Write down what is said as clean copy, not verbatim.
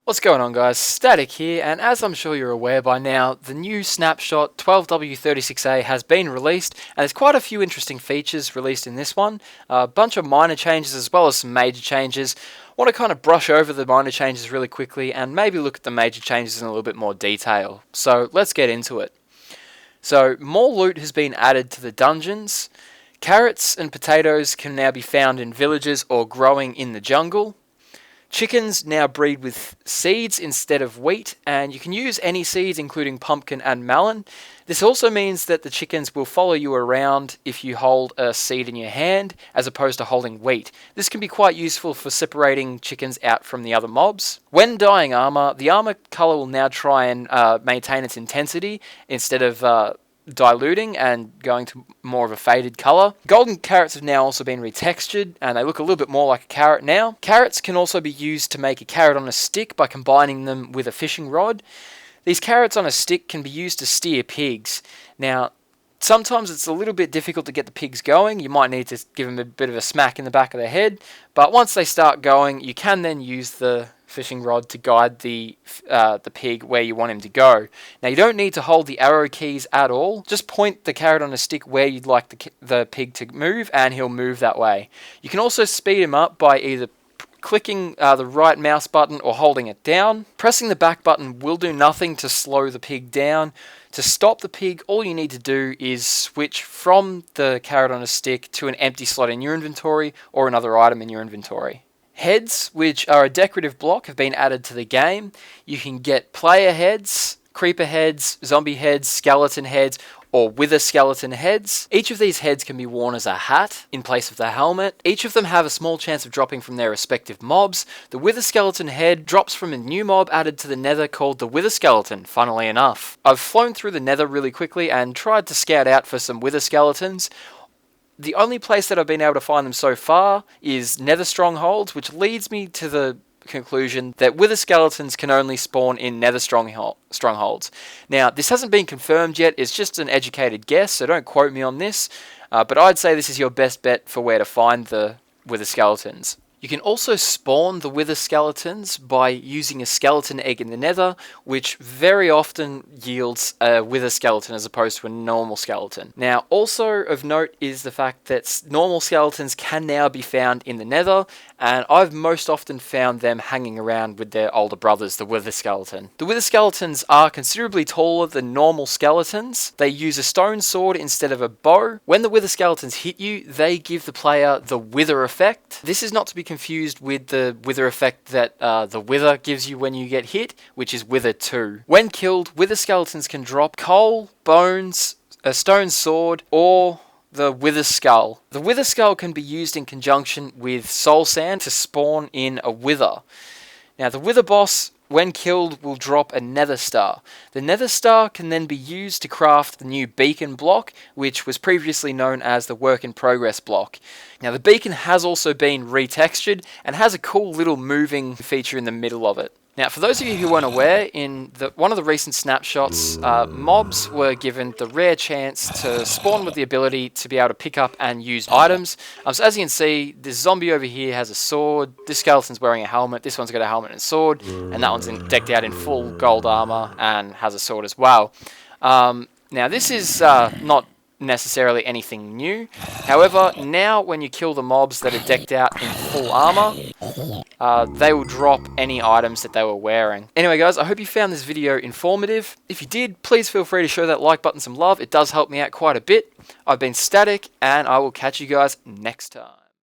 What's going on, guys? Static here, and as I'm sure you're aware by now, the new snapshot 12w36a has been released, and there's quite a few interesting features released in this one. A bunch of minor changes as well as some major changes. I want to kind of brush over the minor changes really quickly and maybe look at the major changes in a little bit more detail. So let's get into it. So more loot has been added to the dungeons. Carrots and potatoes can now be found in villages or growing in the jungle. Chickens now breed with seeds instead of wheat, and you can use any seeds including pumpkin and melon. This also means that the chickens will follow you around if you hold a seed in your hand as opposed to holding wheat. This can be quite useful for separating chickens out from the other mobs. When dyeing armor, the armor color will now try and maintain its intensity instead of diluting and going to more of a faded color. Golden carrots have now also been retextured and they look a little bit more like a carrot now. Carrots can also be used to make a carrot on a stick by combining them with a fishing rod. These carrots on a stick can be used to steer pigs. Now, sometimes it's a little bit difficult to get the pigs going. You might need to give them a bit of a smack in the back of their head, but once they start going, you can then use the fishing rod to guide the pig where you want him to go. Now, you don't need to hold the arrow keys at all. Just point the carrot on a stick where you'd like the pig to move, and he'll move that way. You can also speed him up by either clicking the right mouse button or holding it down. Pressing the back button will do nothing to slow the pig down. To stop the pig, all you need to do is switch from the carrot on a stick to an empty slot in your inventory or another item in your inventory. Heads, which are a decorative block, have been added to the game. You can get player heads, creeper heads, zombie heads, skeleton heads, or wither skeleton heads. Each of these heads can be worn as a hat in place of the helmet. Each of them have a small chance of dropping from their respective mobs. The wither skeleton head drops from a new mob added to the nether called the wither skeleton, funnily enough. I've flown through the nether really quickly and tried to scout out for some wither skeletons. The only place that I've been able to find them so far is nether strongholds, which leads me to the conclusion that wither skeletons can only spawn in nether strongholds. Now, this hasn't been confirmed yet, it's just an educated guess, so don't quote me on this, but I'd say this is your best bet for where to find the wither skeletons. You can also spawn the wither skeletons by using a skeleton egg in the nether, which very often yields a wither skeleton as opposed to a normal skeleton. Now, also of note is the fact that normal skeletons can now be found in the nether, and I've most often found them hanging around with their older brothers, the wither skeleton. The wither skeletons are considerably taller than normal skeletons. They use a stone sword instead of a bow. When the wither skeletons hit you, they give the player the wither effect. This is not to be confused with the wither effect that the wither gives you when you get hit, which is wither 2. When killed, wither skeletons can drop coal, bones, a stone sword, or the wither skull. The wither skull can be used in conjunction with soul sand to spawn in a wither. Now, the wither boss, when killed, will drop a nether star. The nether star can then be used to craft the new beacon block, which was previously known as the work in progress block. Now, the beacon has also been retextured and has a cool little moving feature in the middle of it. Now, for those of you who weren't aware, in one of the recent snapshots, mobs were given the rare chance to spawn with the ability to be able to pick up and use items. So as you can see, this zombie over here has a sword, this skeleton's wearing a helmet, this one's got a helmet and sword, and that one's decked out in full gold armor and has a sword as well. Now, this is not necessarily anything new. However, now when you kill the mobs that are decked out in full armor, they will drop any items that they were wearing. Anyway, guys, I hope you found this video informative. If you did, please feel free to show that like button some love. It does help me out quite a bit. I've been Static, and I will catch you guys next time.